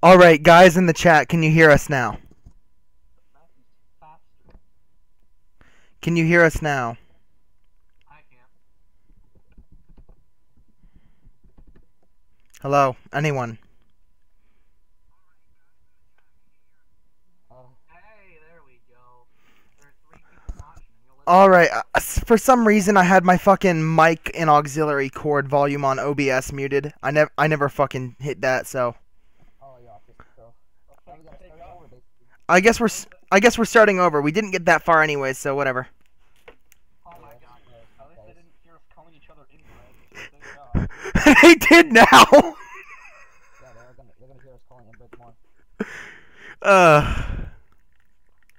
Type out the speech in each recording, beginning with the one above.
Alright, guys in the chat, can you hear us now? Can you hear us now? I can't. Hello? Anyone? Hey, there we go. There are 3 people watching. Alright, for some reason I had my fucking mic and auxiliary cord volume on OBS muted. I never fucking hit that, so. I guess we're starting over. We didn't get that far anyway, so whatever. Oh my god. At least they didn't hear us calling each other inbred. They did now! Yeah, they're gonna hear us calling inbred more.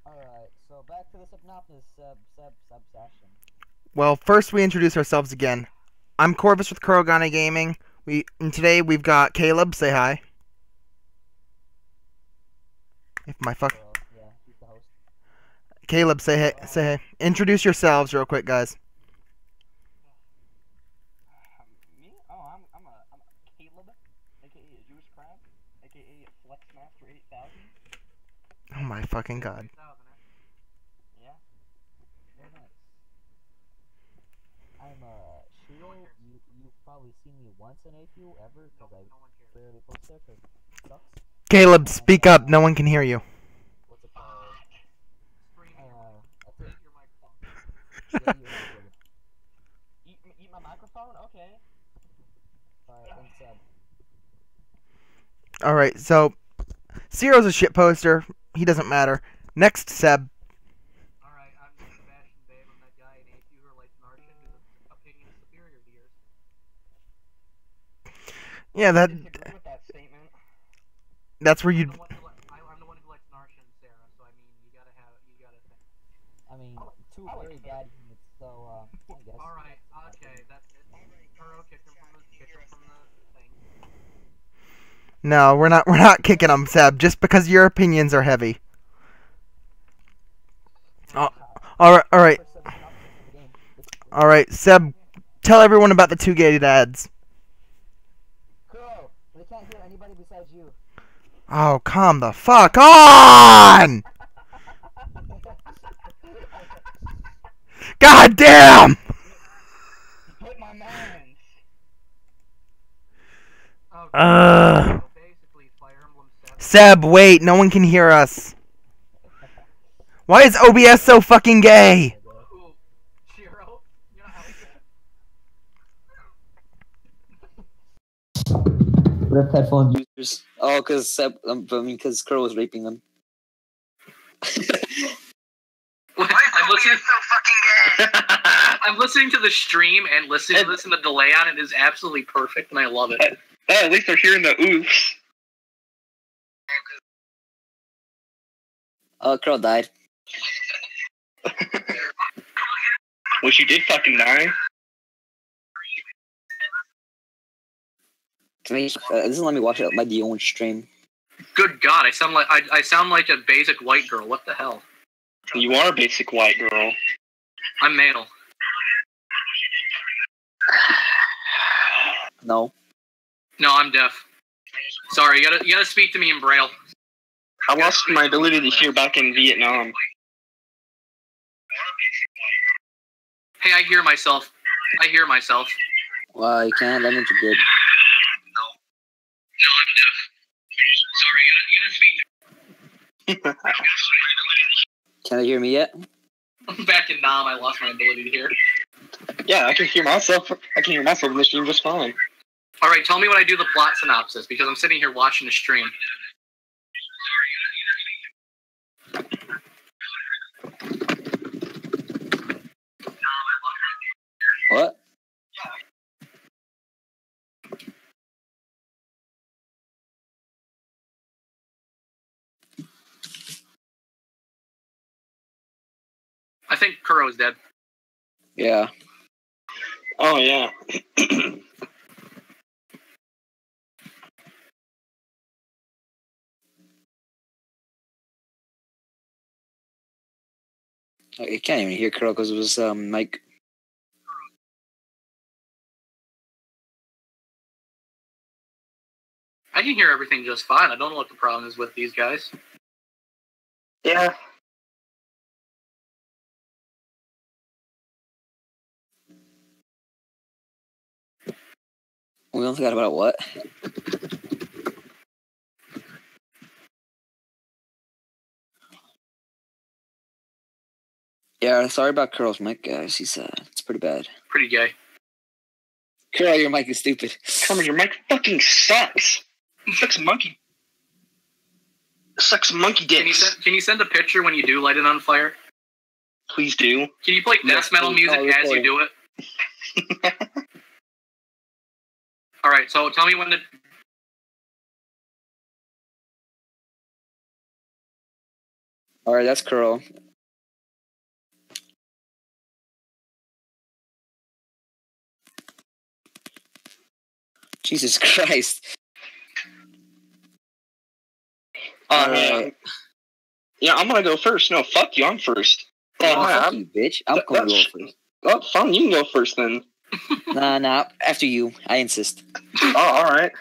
Alright, so back to the synopsis, Sebastian. Well, first we introduce ourselves again. I'm Corvus with Kurogane Gaming. And today we've got Caleb. Say hi. If my fuck. Yeah, he's the host. Caleb, say hey. Say hey. Introduce yourselves real quick, guys. Me? Oh, I'm a Caleb, aka a Jewish crab, aka Flexmaster 8000. Oh my fucking god. Yeah. Very nice. I'm Shiro. You've probably seen me once in Ayfew ever, because I rarely post there because it sucks. Caleb, speak up. No one can hear you. What's it called? That's it. Eat your microphone. Yeah, you're not good. Eat my microphone? Okay. Alright, then Seb. Alright, so Ciro's a shit poster. He doesn't matter. Next, Seb. Alright, I'm Sebastian, Baeb. I'm that guy in Ayfew who likes Narcian whose opinion is superior to yours. Yeah, I disagree with that statement. that's where you. I'm the one who likes Narcian and Sarah, so I mean, you gotta think. I mean, two very bad units, so, I guess. Alright, okay, that's it. Or kick him from the thing. No, we're not kicking him, Seb. Just because your opinions are heavy. Oh, alright. Alright, Seb, tell everyone about the 2 gated ads. Cool. They can't hear anybody besides you. Oh, calm the fuck on! God damn! Hit my man. Basically, Fire Emblem 7. Seb, wait, no one can hear us. Why is OBS so fucking gay? Ooh, Shiro, you know how Rip headphone users. Oh, because Crow was raping them. I'm listening. So fucking gay. I'm listening to the stream and listen to the delay on it is absolutely perfect, and I love it. Hey, at least they're hearing the oops. Oh, Crow died. Well, she did fucking die. This doesn't let me watch it my own stream. Good God, I sound like a basic white girl. What the hell? You are a basic white girl. I'm male. No. No, I'm deaf. Sorry, you gotta speak to me in Braille. I lost my ability to hear back in Vietnam. Hey, I hear myself. Well, you can't. That means you're good. No, I'm deaf. Sorry, you gotta speak to me. Can I hear me yet? Back in Nam, I lost my ability to hear. Yeah, I can hear myself. I can hear myself in the stream just fine. Alright, tell me when I do the plot synopsis, because I'm sitting here watching the stream. What? I think Kuro's dead. Yeah. Oh, yeah. I can't even hear Kuro because it was mic. I can hear everything just fine. I don't know what the problem is with these guys. Yeah. We only got about what? Yeah, sorry about Curl's mic, guys. It's pretty bad. Pretty gay. Curl, your mic is stupid. Carmen, your mic fucking sucks. Sucks monkey. Sucks monkey dicks. Can you send a picture when you do light it on fire? Please do. Can you play death metal music as you do it? All right, so tell me when to. All right, that's Curl. Jesus Christ. All right. Yeah, I'm gonna go first. No, fuck you. I'm first. Fuck you, bitch. I'm going to go first. Oh, fine. You can go first then. Nah. After you. I insist. Oh, all right.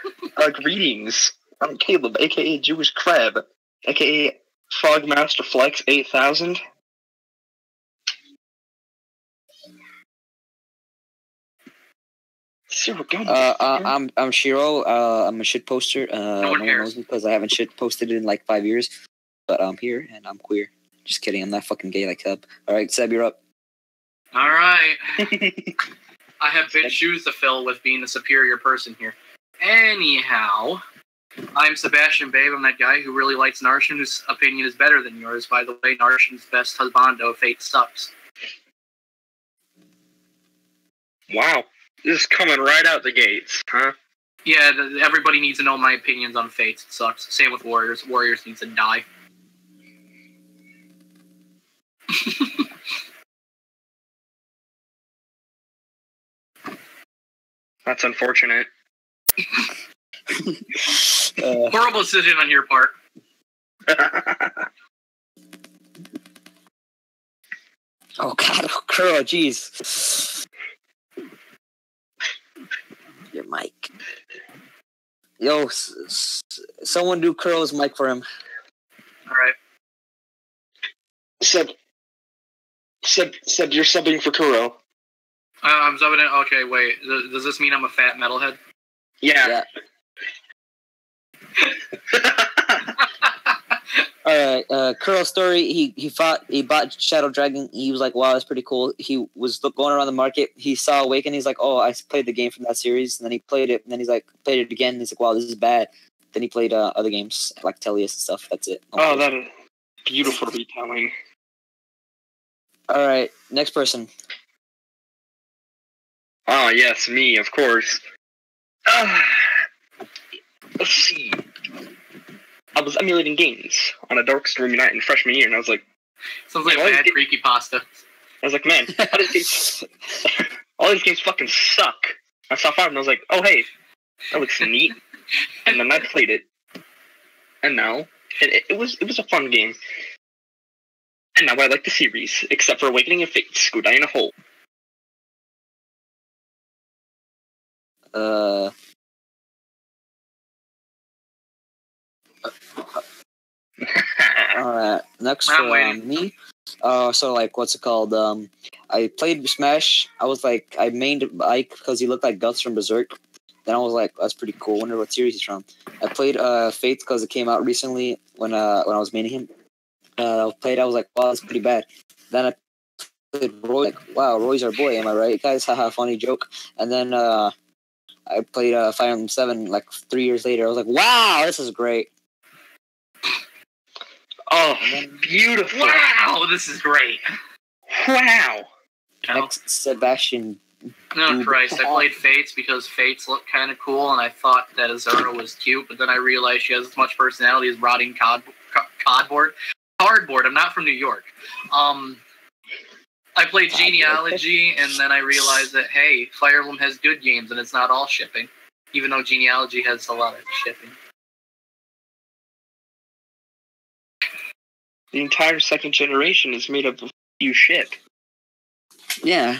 Greetings. I'm Caleb, a.k.a. Jewish Crab, a.k.a. Frogmaster Flex 8000. I'm Shiro. I'm a shit poster. No one cares. knows me because I haven't shit posted in like 5 years. But I'm here and I'm queer. Just kidding. I'm not fucking gay like Seb. All right, Seb, you're up. All right. I have big shoes to fill with being the superior person here. Anyhow, I'm Sebastian Baeb. I'm that guy who really likes Narshan, whose opinion is better than yours. By the way, Narshan's best husbando, Fate sucks. Wow. This is coming right out the gates, huh? Yeah, everybody needs to know my opinions on Fate. It sucks. Same with Warriors. Warriors needs to die. That's unfortunate. Horrible decision on your part. Oh, God. Oh, Curl, jeez. Your mic. Yo, someone do Curl's mic for him. All right. Seb, you're subbing for Kuro. I'm subbing it. Okay, wait. Does this mean I'm a fat metalhead? Yeah. Alright, Curl's story, he bought Shadow Dragon, he was like, wow, that's pretty cool. He was going around the market, he saw Awaken, he's like, oh, I played the game from that series, and then he played it, and then he's like, played it again, and he's like, wow, this is bad. Then he played other games, like Tellius and stuff, that's it. Oh, that is beautiful retelling. Alright, next person. Ah, yes, me, of course. Let's see. I was emulating games on a dark stormy night in freshman year, and I was like... Sounds like a bad freaky pasta. I was like, man, all these games fucking suck. I saw 5 and I was like, oh, hey, that looks neat. And then I played it. And now, it was a fun game. And now I like the series, except for Awakening and Fates, go die in a hole. Alright, next for me. So like, what's it called? I played Smash. I was like, I mained Ike because he looked like Guts from Berserk. Then I was like, that's pretty cool. I wonder what series he's from. I played Fates because it came out recently when I was maining him. I was like, wow, that's pretty bad. Then I played Roy, like, wow, Roy's our boy, am I right, guys? Haha, funny joke. And then I played Fire Emblem 7 like 3 years later. I was like, wow, this is great. Oh, beautiful. Wow, this is great. Wow. Next, Sebastian. No, Christ. I played Fates because Fates looked kind of cool, and I thought that Azura was cute, but then I realized she has as much personality as rotting cardboard. I'm not from New York. I played Genealogy, and then I realized that, hey, Fire Emblem has good games, and it's not all shipping, even though Genealogy has a lot of shipping. The entire second generation is made up of few ship. Yeah.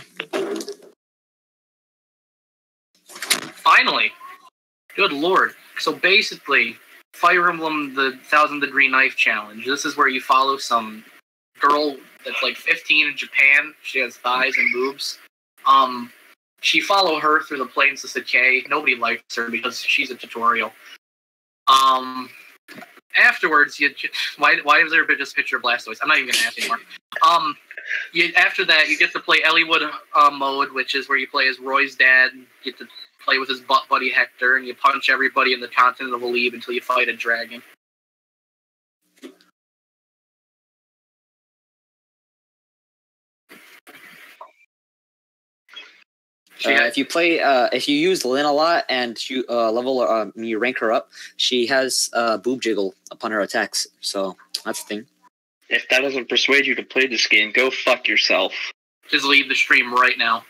Finally. Good lord. So basically, Fire Emblem: The 1,000-Degree Knife Challenge. This is where you follow some girl that's like 15 in Japan. She has thighs and boobs. She follow her through the plains of Sakai. Nobody likes her because she's a tutorial. Afterwards, why is there just a picture of Blastoise? I'm not even gonna ask anymore. After that, you get to play Elliewood mode, which is where you play as Roy's dad. You get to play with his butt buddy Hector, and you punch everybody in the continent of Alib until you fight a dragon. If you use Lynn a lot and you you rank her up, she has boob jiggle upon her attacks. So that's the thing. If that doesn't persuade you to play this game, go fuck yourself. Just leave the stream right now.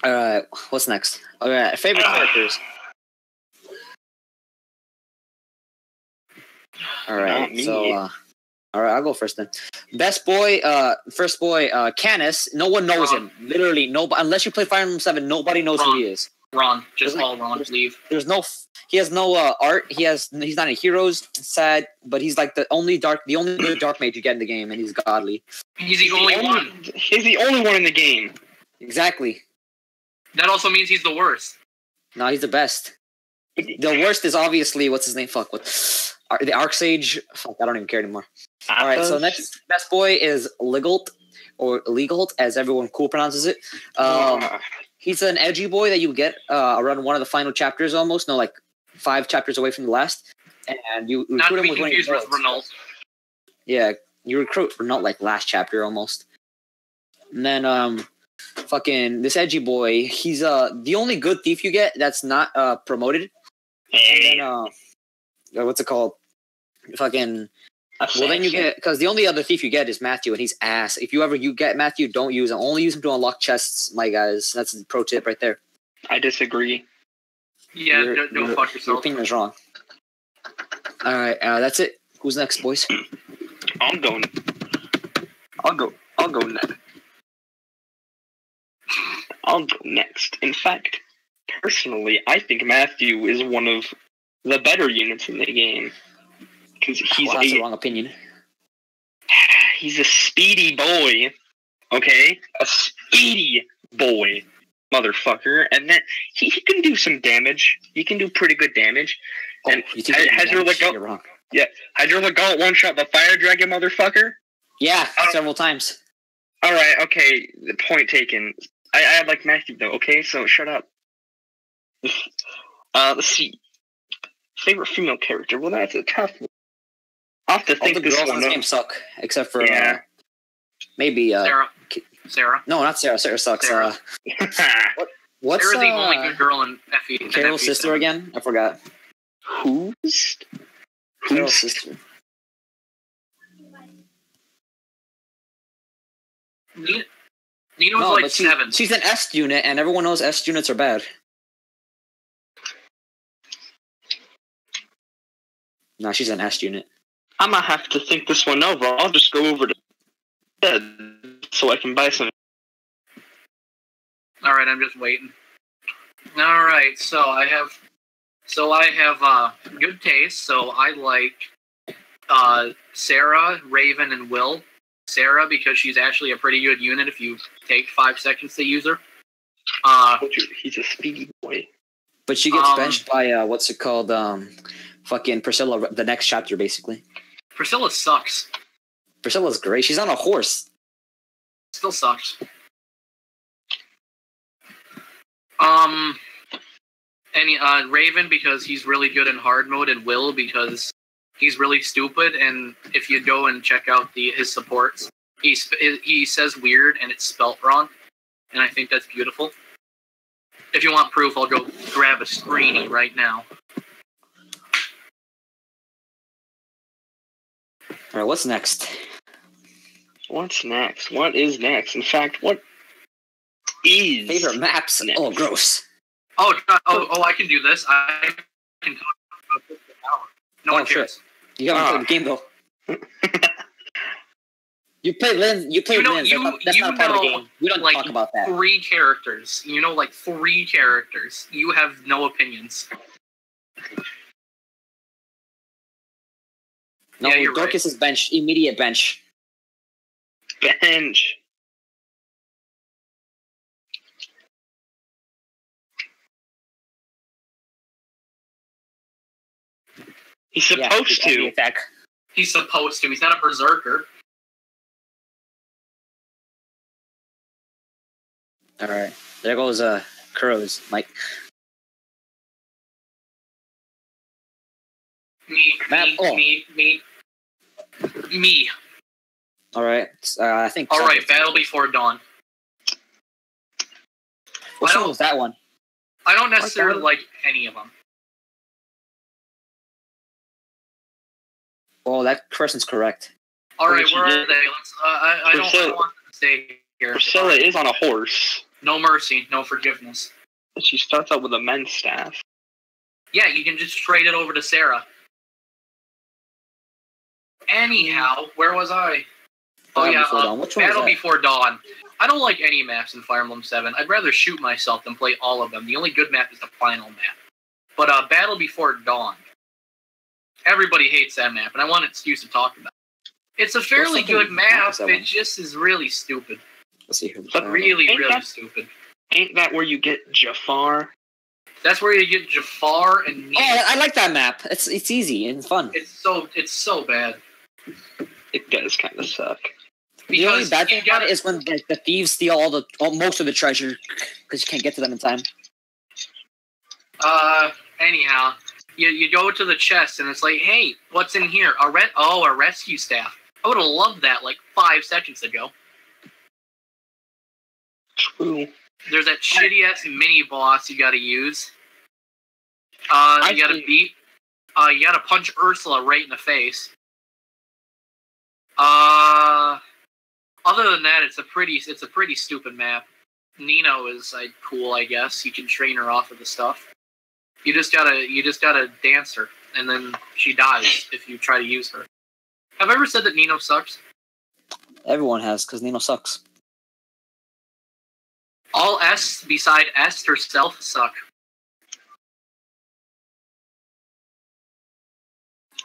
Alright, what's next? Alright, favorite characters. Alright, so alright, I'll go first then. Best boy, first boy, Canis. No one knows him. Literally, unless you play Fire Emblem 7, nobody knows who he is. Ron, just all Ron, leave. He has no art. He's not in Heroes. Sad, but he's like the only good dark mage you get in the game, and he's godly. He's the only one. He's the only one in the game. Exactly. That also means he's the worst. No, he's the best. The worst is obviously what's his name? Fuck, what? The Arcsage. Fuck, I don't even care anymore. All right, so next best boy is Ligalt, or Legalt, as everyone cool pronounces it. He's an edgy boy that you get around one of the final chapters, almost. No, like 5 chapters away from the last, and you recruit him with one of your Renault. Yeah, you recruit Renault like last chapter almost, and then fucking this edgy boy. He's the only good thief you get that's not promoted. Hey. And then what's it called? Fucking. Well, then you get, because the only other thief you get is Matthew, and he's ass. If you get Matthew, don't use him. Only use him to unlock chests, my guys. That's a pro tip right there. I disagree. Yeah, don't fuck yourself. Your opinion is wrong. All right, that's it. Who's next, boys? I'll go next. I'll go next. In fact, personally, I think Matthew is one of the better units in the game. Because that's the wrong opinion. He's a speedy boy. Okay? A speedy boy. Motherfucker. And then he can do some damage. He can do pretty good damage. Oh, and you think you're wrong. Yeah. Has your Legault one-shot the fire dragon, motherfucker? Yeah, several times. Alright, okay. The point taken. I like Matthew, though, okay? So shut up. Let's see. Favorite female character? Well, that's a tough one. I'll have to think all the girls in this game suck, except for maybe Sarah. No, not Sarah. Sarah sucks. Sarah. What's Sarah's the only good girl in FE. Carol's sister again? I forgot. Who's Carol's sister? Nino's like 7. She's an S unit, and everyone knows S units are bad. No, she's an S unit. I'm gonna have to think this one over. I'll just go over to bed so I can buy some. Alright, I'm just waiting. Alright, so I have good taste, so I like Sarah, Raven, and Will. Sarah, because she's actually a pretty good unit if you take 5 seconds to use her. He's a speedy boy. But she gets benched by, what's it called, fucking Priscilla, the next chapter, basically. Priscilla sucks. Priscilla's great. She's on a horse. Still sucks. Raven, because he's really good in hard mode, and Will, because he's really stupid, and if you go and check out his supports, he says weird, and it's spelt wrong, and I think that's beautiful. If you want proof, I'll go grab a screenie right now. Alright, what's next? What's next? What is next? In fact, what is favorite maps? Next? Oh, gross. Oh, I can do this. I can talk about this for an hour. No one cares. You gotta play the game, though. You played Lin. You played You know- Lin. you- That's you not part of the know, game. We don't like, talk about that. 3 characters. You know, like 3 characters. You have no opinions. No, Yeah, you're Dorcas is bench. Immediate bench. Bench. He's supposed Yeah, to. attack. He's supposed to. He's not a berserker. All right, there goes Kuro's Mike. Me. All right, I think. All right, Battle Before Dawn. Which I one don't- was that one? I don't necessarily like any of them. Oh, that person's correct. All right, Which where you are they? Let's. I don't want them to stay here. Priscilla is on a horse. No mercy, no forgiveness. She starts out with a men's staff. Yeah, you can just trade it over to Sarah. Anyhow, where was I? Oh Battle yeah, Before Dawn. Which one was Battle that? Before Dawn. I don't like any maps in Fire Emblem 7. I'd rather shoot myself than play all of them. The only good map is the final map. But Battle Before Dawn. Everybody hates that map, and I want an excuse to talk about it. It's a fairly something good map, is that it one? just is really stupid. Let's see here. But Really, Ain't really that- stupid. Ain't that where you get Jafar? That's where you get Jafar and Nina. Oh, I like that map. It's easy and fun. It's so bad. It does kind of suck. The only Because bad you thing about gotta- it is when like the thieves steal most of the treasure because you can't get to them in time. Anyhow, you go to the chest and it's like, hey, what's in here? A rescue staff. I would have loved that like 5 seconds ago. True. There's that shitty ass mini boss you gotta use. You gotta beat. You gotta punch Ursula right in the face. Other than that, it's a pretty stupid map. Nino is like cool, I guess. You can train her off of the stuff. You just gotta dance her, and then she dies if you try to use her. Have I ever said that Nino sucks? Everyone has because Nino sucks. All S beside S herself suck.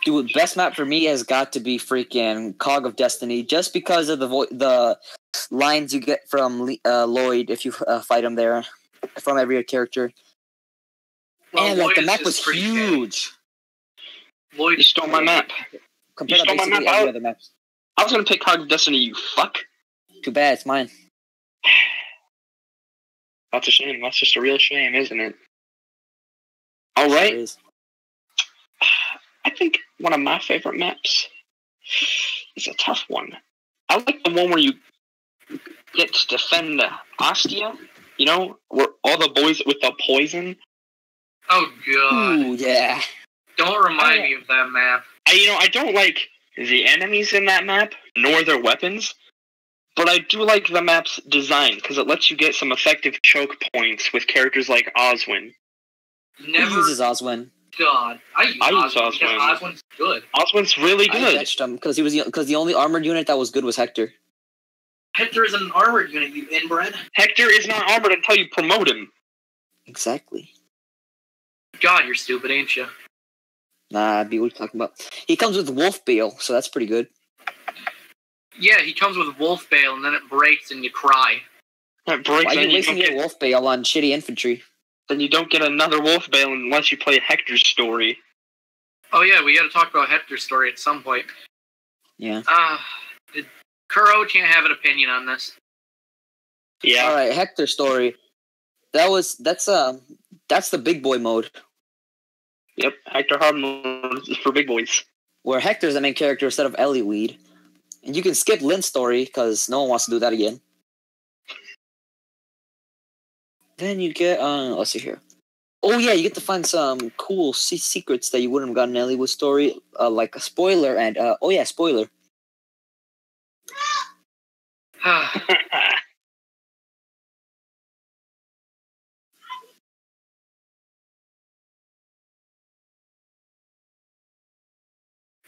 Dude, best map for me has got to be freaking Cog of Destiny, just because of the lines you get from Lloyd if you fight him there, from every character. Well, And like Lloyd the is map just was pretty huge Lloyd You stole my map. compared to stole my basically map every out. other map. I was gonna pick Cog of Destiny, you fuck. Too bad, it's mine. That's a shame. That's just a real shame, isn't it? All Sure right. is. I think one of my favorite maps is a tough one. I like the one where you get to defend Ostia. You know, where all the boys with the poison. Oh god! Ooh, yeah. Don't remind me of that map. I don't like the enemies in that map, nor their weapons, but I do like the map's design, because it lets you get some effective choke points with characters like Oswin. Who Never. uses Oswin? God, I use Oswin because Oswin's good. Oswin's really I good. fetched him because the only armored unit that was good was Hector. Hector is an armored unit, you inbred. Hector is not armored until you promote him. Exactly. God, you're stupid, ain't you? Nah, be what you talking about. He comes with Wolf Bale, so that's pretty good. Yeah, he comes with Wolf Bale, and then it breaks, and you cry. That breaks, Why are and you you don't wasting your get, Wolf Bale on shitty infantry? then you don't get another Wolf Bale unless you play Hector's story. Oh yeah, we got to talk about Hector's story at some point. Yeah. Kuro can't have an opinion on this. Yeah. All right, Hector story. That's the big boy mode Yep. Hector hard mode is for big boys. where Hector's the main character instead of Eliwood, and you can skip Lynn's story because no one wants to do that again. Then you get let's see here. Oh yeah, you get to find some cool secrets that you wouldn't have gotten in Eliwood's story, like a spoiler and spoiler.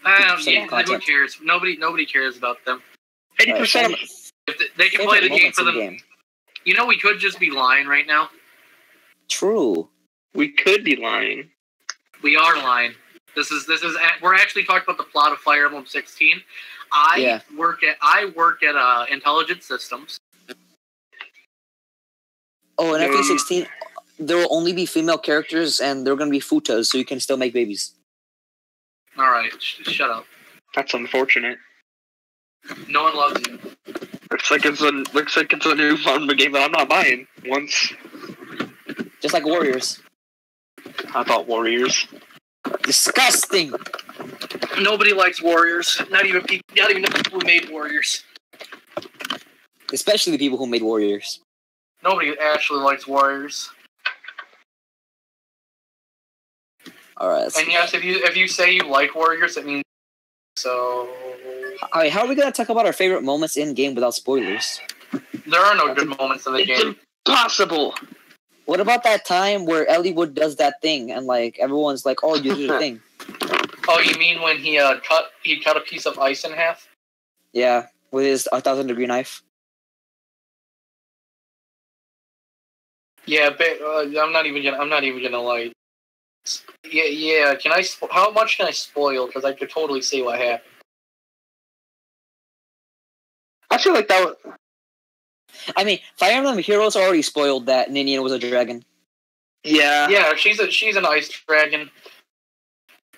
Yeah, who content. cares? Nobody cares about them. 80%. If they can play the game for them. Game. You know, we could just be lying right now. True. We could be lying. We are lying. We're actually talking about the plot of Fire Emblem 16. I work at Intelligent Systems. Oh, in FE16, there will only be female characters, and they're going to be futas, so you can still make babies. All right, shut up. That's unfortunate. No one loves you. Looks like it's a new Farmer game that I'm not buying. Once. Just like Warriors. I thought Warriors. Disgusting. Nobody likes Warriors. Not even the people who made Warriors. Especially the people who made Warriors. Nobody actually likes Warriors. All right. And yes, if you say you like Warriors, it means so. All right, how are we gonna talk about our favorite moments in game without spoilers? There are no good moments in the game. It's impossible. What about that time where Eliwood does that thing and like everyone's like, "Oh, you did the thing." Oh, you mean when he cut a piece of ice in half? Yeah, with his 1,000-degree knife. Yeah, but I'm not even gonna lie. Yeah. How much can I spoil? Because I could totally see what happened. I feel like that was... I mean, Fire Emblem Heroes already spoiled that Ninian was a dragon. Yeah. Yeah, she's an ice dragon.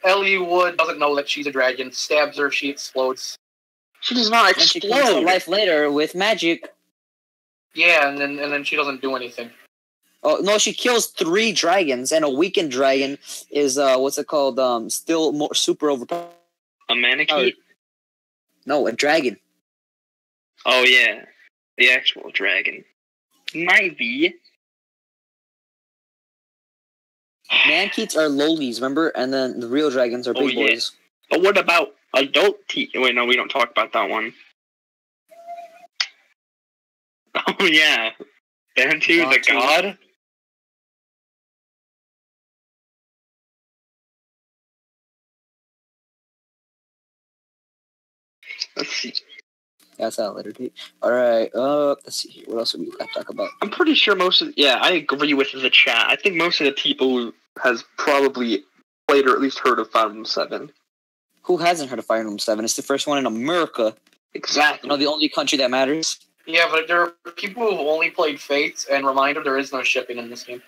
Eliwood doesn't know that she's a dragon. Stabs her, she explodes. She does not And she comes to explode. life later with magic. Yeah, and then she doesn't do anything. Oh no, she kills 3 dragons, and a weakened dragon is what's it called? Still more super overpowered. A mannequin? No, a dragon. Oh yeah, the actual dragon. Might be. Mankeets are lowlies, remember? And then the real dragons are big boys. But what about adult Wait, no, we don't talk about that one. Oh yeah, Bantu the god. Let's see. That's that later date. Alright, let's see here. What else have we got to talk about? I'm pretty sure I agree with the chat. I think most of the people has probably played or at least heard of Fire Emblem 7. Who hasn't heard of Fire Emblem 7? It's the first one in America. Exactly. You know, the only country that matters. Yeah, but there are people who only played Fates, and reminder, there is no shipping in this game.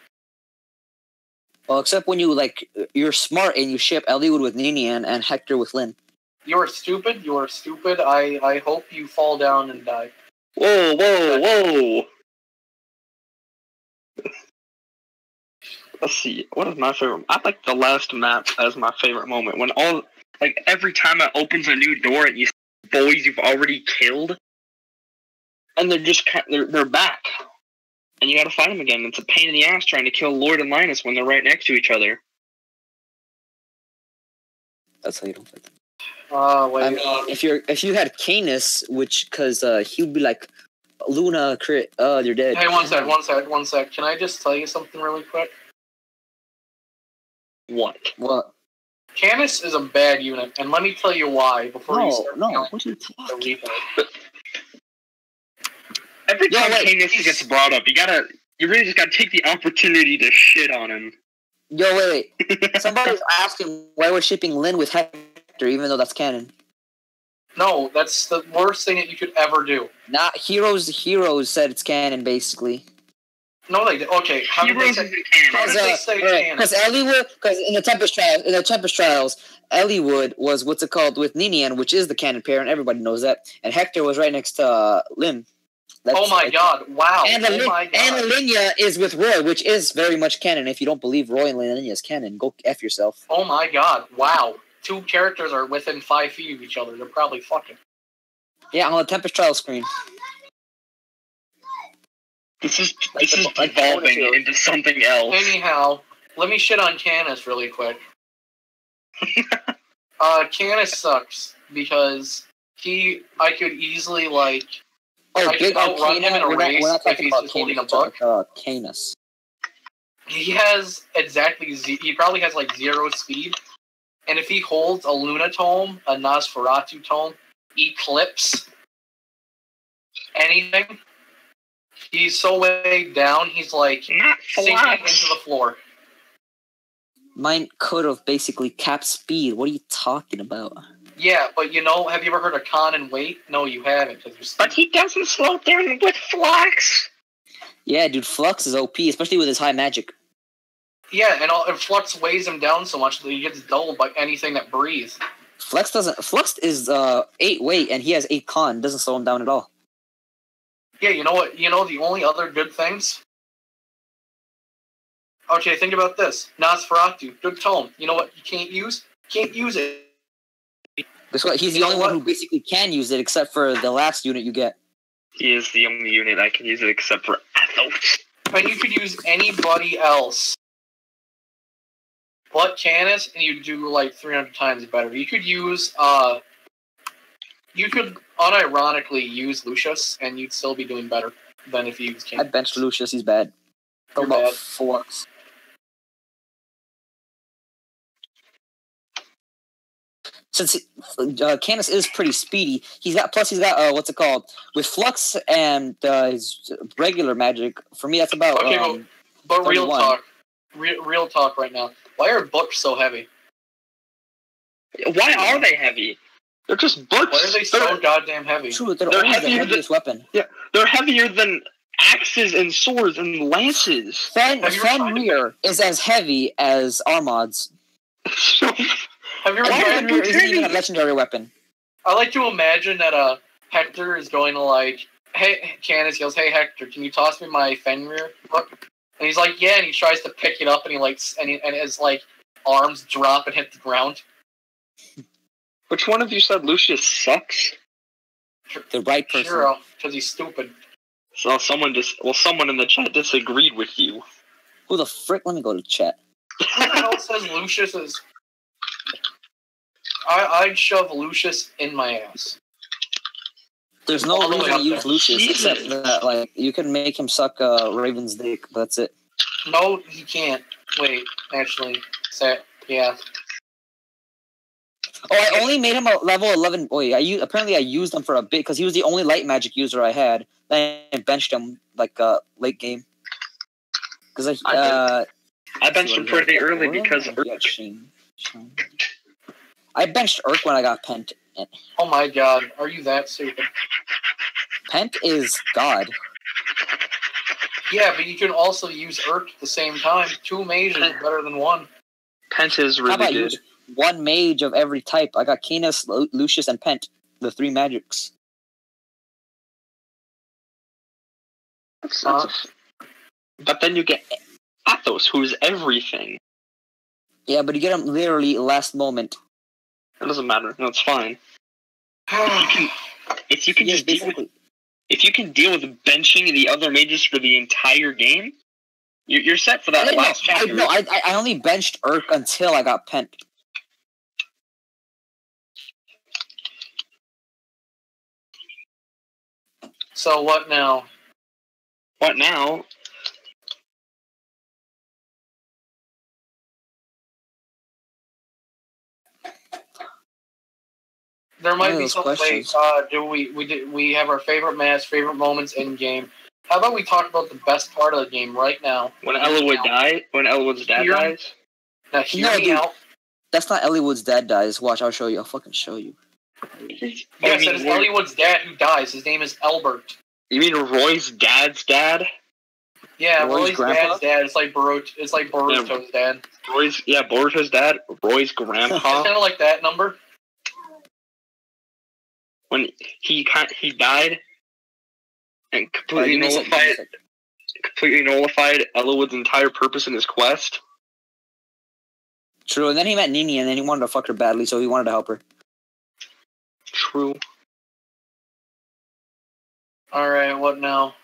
Well, except when you're smart and you ship Eliwood with Ninian and Hector with Lyn. You're stupid. I hope you fall down and die. Whoa. Let's see. What is my favorite? I like the last map as my favorite moment. When every time it opens a new door and you see boys you've already killed, and they're back, and you gotta fight them again. It's a pain in the ass trying to kill Lord and Linus when they're right next to each other. That's how you don't fight them. Wait. I mean, if you had Canis, because he would be like, Luna crit, you're dead. Hey, one sec. Can I just tell you something really quick? What? Canis is a bad unit, and let me tell you why before you start. No, what are you talking about? Every time Canis gets brought up, you really just gotta take the opportunity to shit on him. Yo, wait. Somebody's asking why we're shipping Lyn with Hector, even though that's canon. No, that's the worst thing that you could ever do. Not Heroes said it's canon, basically. No, they did. Okay, how did they say canon? Because Eliwood, because in the Tempest Trials, Eliwood was what's it called with Ninian, which is the canon pair, and everybody knows that. And Hector was right next to Lyn. Oh my god! Wow! And Linya is with Roy, which is very much canon. If you don't believe Roy and Linya is canon, go F yourself. Oh my god! Wow! 2 characters are within 5 feet of each other. They're probably fucking. Yeah, on the Tempest Trial screen. This is evolving into something else. Anyhow, let me shit on Canis really quick. Canis sucks because I could easily I big could outrun him in a race if he's about holding a book. Canis. He probably has 0 speed, and if he holds a Luna tome, a Nosferatu tome, Eclipse, anything, he's so weighed down, he's like Not sinking Flux. into the floor. Mine could have basically capped speed. What are you talking about? Yeah, but you know, have you ever heard of con and weight? No, you haven't. But he doesn't slow down with Flux. Yeah, dude, Flux is OP, especially with his high magic. Yeah, and Flux weighs him down so much that he gets dulled by anything that breathes. Flux is 8 weight and he has 8 con. Doesn't slow him down at all. Yeah, you know what? You know the only other good things? Okay, think about this. Nosferatu, good tome. You know what you can't use? Can't use it. Guess what? He's the only one who basically can use it, except for the last unit you get. He is the only unit I can use it except for Athos. And you could use anybody else but Canis, and you do like 300 times better. You could use, you could unironically use Lucius, and you'd still be doing better than if you used I Canis. benched Lucius, he's bad. You're About bad. Flux. Since Canis is pretty speedy, he's got what's it called? With Flux and his regular magic, for me that's about Okay, but real 31. talk. Real talk right now. Why are books so heavy? Why are they heavy? They're just books. Why are they so goddamn heavy? True, they're They're always the heavier heaviest weapon. Yeah, they're heavier than axes and swords and lances. Fenrir is as heavy as Armaud's. Have you ever And tried Fenrir isn't even a legendary weapon. I like to imagine that Hector is going to like, hey, Canis yells, hey Hector, can you toss me my Fenrir book? And he's like, yeah, and he tries to pick it up, and and his like arms drop and hit the ground. Which one of you said Lucius sucks? The right person. Shiro, because he's stupid. So someone in the chat disagreed with you. Who the frick? Let me go to chat. Who the hell says Lucius is? I'd shove Lucius in my ass. There's no All the way reason up to use there. Lucius Jesus. except that, like, you can make him suck Raven's dick. That's it. No, he can't. Wait, actually, yeah. Oh, I only made him a level 11. Apparently I used him for a bit because he was the only light magic user I had. Then I benched him like late game. Because I benched him pretty early because I benched Urk when I got Pent. Oh my god, are you that stupid? Pent is God. Yeah, but you can also use Urk at the same time. 2 mages is better than 1. Pent is How really about good. use 1 mage of every type? I got Canis, Lucius, and Pent. The 3 magics. But then you get Athos, who's everything. Yeah, but you get him literally last moment. It doesn't matter. That's fine. If you can Yeah, just deal with, basically. if you can deal with benching the other mages for the entire game, you're set for that last chapter. I only benched Urk until I got Pent. So what now? What now? There might One of be those some questions. we have our favorite match, favorite moments in game. How about we talk about the best part of the game right now? When Elwood's dad Here? dies? Now hear No, me dude. out. That's not Elliott's dad dies. Watch, I'll show you. I'll fucking show you. Yes, it is Elliott's dad who dies. His name is Elbert. You mean Roy's dad's dad? Yeah, Roy's Roy's grandpa? dad's dad. It's like Boruto's dad. Boruto's dad, Roy's It's grandpa. kind of like that number. When he died and completely Give me a second. nullified Elwood's entire purpose in his quest. True, and then he met Nini, and then he wanted to fuck her badly, so he wanted to help her. True. Alright, what now?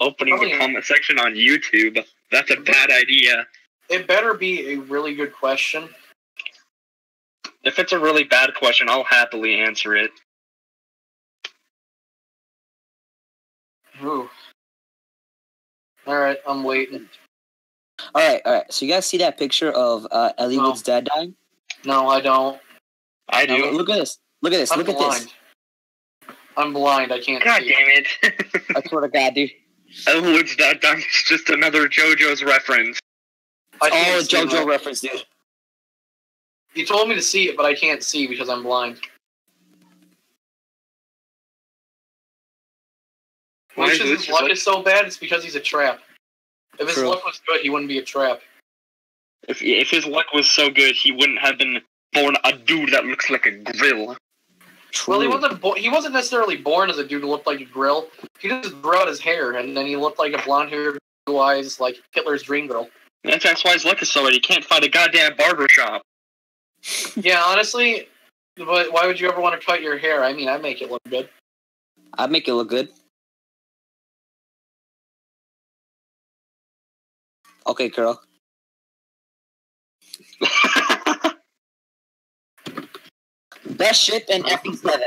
Opening the comment section on YouTube. That's a bad idea. It better be a really good question. If it's a really bad question, I'll happily answer it. Ooh. Alright, I'm waiting. All right. So you guys see that picture of Ellie Wood's dad dying? No, I don't. I do. Now, look at this. Look at this. I'm Look at blind. this. I'm blind. I can't God see. damn it. I swear to God, dude. Elwood's Dad Dying is just another JoJo's reference. I can't see JoJo that. reference, dude. You told me to see it, but I can't see because I'm blind. Why is Lucius' luck is so bad, it's because he's a trap. If his True. luck was good, he wouldn't be a trap. If his luck was so good, he wouldn't have been born a dude that looks like a grill. True. Well, he wasn't necessarily born as a dude who looked like a grill. He just grew out his hair, and then he looked like a blonde-haired, blue eyes, like Hitler's dream girl. That's why his luck is so bad. He can't find a goddamn barber shop. Yeah, honestly, but why would you ever want to cut your hair? I mean, I'd make it look good. I'd make it look good. Okay, girl. Best ship in FE7.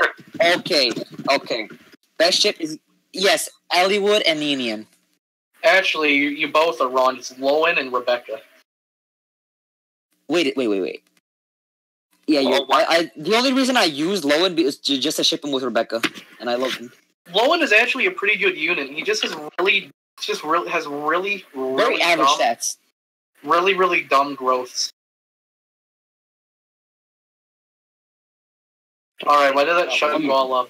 Okay. Best ship is, yes, Elliewood and Ninian. Actually, you both are wrong. It's Lowen and Rebecca. Wait. Yeah, the only reason I used Lowen is just to ship him with Rebecca, and I love him. Lowen is actually a pretty good unit. He just has really Very average dumb, stats. really dumb growths. All right, why did that shut you all up?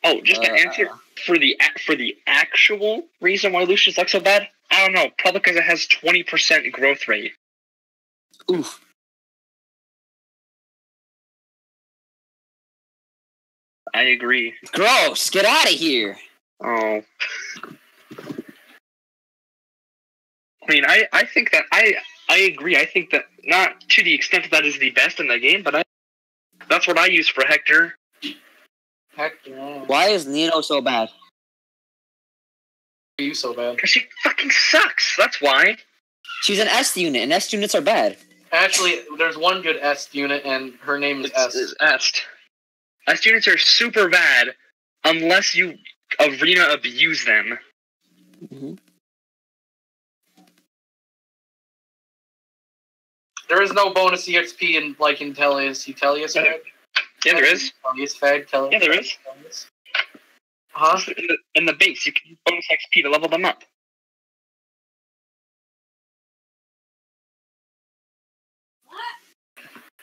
Oh, just to answer for the actual reason why Lucius luck's so bad, I don't know. Probably because it has 20% growth rate. Oof. I agree. Gross! Get out of here! Oh. I mean, I think that I agree. I think that not to the extent that is the best in the game, but that's what I use for Hector. Hector, Why is Nino so bad? are you so bad? Because she fucking sucks. That's why. She's an S unit, and S units are bad. Actually, there's one good S unit, and her name is S. It's Est. S units are super bad unless you arena abuse them. Mm-hmm. There is no bonus EXP in Tellius. Fag? Yeah, there is. Tellius Fag, Tellius. Yeah, there is. Tellius. Huh? In the base, you can use bonus XP to level them up.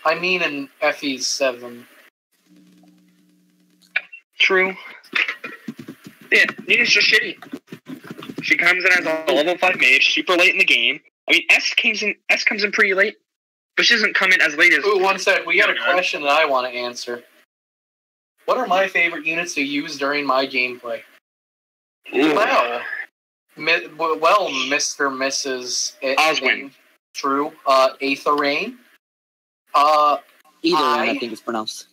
I mean in FE7. True. Yeah, Nina's just shitty. She comes in as a level 5 mage, super late in the game. I mean, S comes in pretty late, but she doesn't come in as late as... Ooh, one sec. We got a question that I want to answer. What are my favorite units to use during my gameplay? Ooh. Well, Mr. Mrs. Oswin. True. Aetherain. Either one, I think it's pronounced.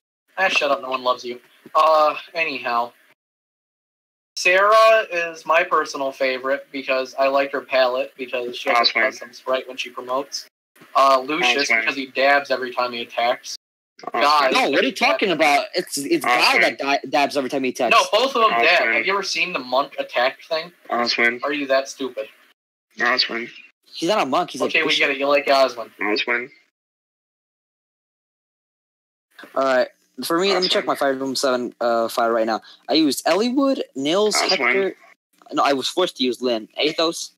Shut up. No one loves you. Anyhow. Sarah is my personal favorite because I like her palette because she has a custom sprite when she promotes. Lucius because he dabs every time he attacks. Guy, no, what are you talking about? It's Guy that dabs every time he attacks. No, both of them dab. Have you ever seen the monk attack thing? Oswin. Are you that stupid? Oswin. He's not a monk. He's okay, we get it. You like Oswin. Oswin. All right. For me, let me check my Fire Room 7 file right now. I used Elliewood, Nils, Hector. No, I was forced to use Lynn. Athos.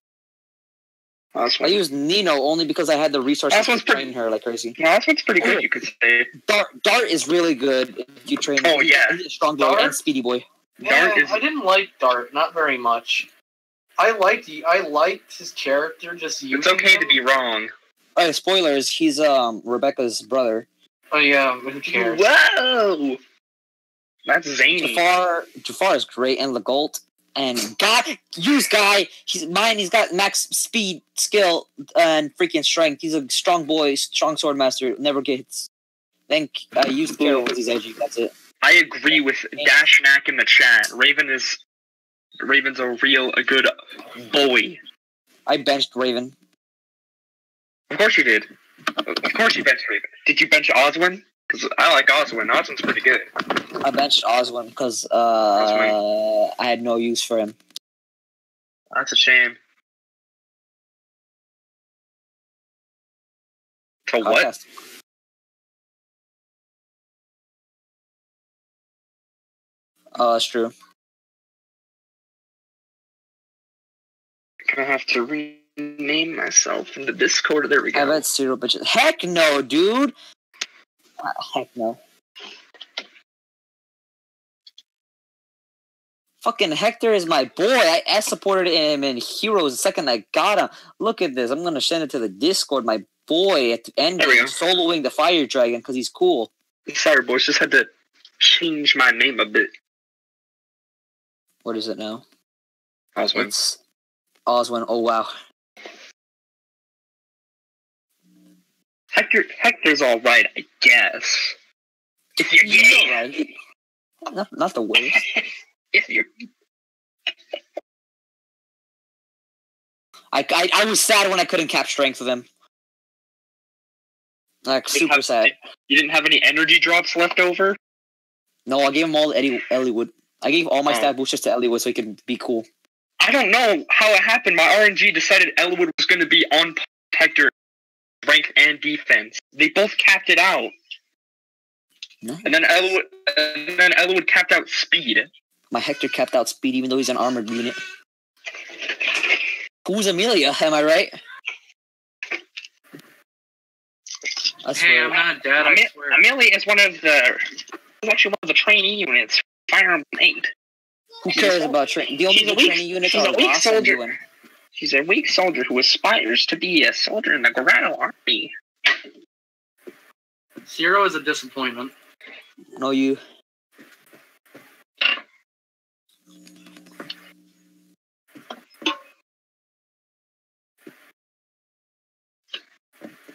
I used Nino only because I had the resources to train her like crazy. No, that one's pretty good, you could say. Dart is really good if you train her. Oh, yeah. He's a strong boy and speedy boy. Yeah, I didn't like Dart. Not very much. I liked his character, just using It's okay him. to be wrong. Alright, spoilers. He's Rebecca's brother. Oh yeah, who cares? Whoa! That's zany. Jafar is great, and Legault. And Guy. He's got max speed, skill, and freaking strength. He's a strong boy, strong sword master. Never gets. Then I use Carol because he's edgy. That's it. I agree with Dashnak in the chat. Raven's a good boy. I benched Raven. Of course you did. Of course you benched Raven. Did you bench Oswin? Because I like Oswin. Oswin's pretty good. I benched Oswin because I had no use for him. That's a shame. For what? Podcast. It's true. Gonna have to rename myself in the Discord. There we go. I bet Shiro bitches. Heck no, dude. Heck no. Fucking Hector is my boy. I supported him in Heroes the second I got him. Look at this. I'm gonna send it to the Discord. My boy at the end soloing the Fire Dragon because he's cool. Sorry, boys. Just had to change my name a bit. What is it now? Oswin. It's Oswin. Oh wow. Hector's all right, I guess. If you're gay, right. Not the worst. if you're. I was sad when I couldn't cap strength with him. Like super sad. You didn't have any energy drops left over? No, I gave him all Eliwood. I gave all my stat boosters to Eliwood so he could be cool. I don't know how it happened. My RNG decided Eliwood was going to be on Hector, rank and defense. They both capped it out. Nice. And then Eliwood capped out speed. My Hector capped out speed even though he's an armored unit. Who's Amelia? Am I right? Hey, I'm not dead, I swear. Amelia is actually one of the trainee units. Fire Emblem 8. Who cares about training? The only training units are Ross and Ewan. She's a weak soldier who aspires to be a soldier in the Grotto Army. Shiro is a disappointment. No, you.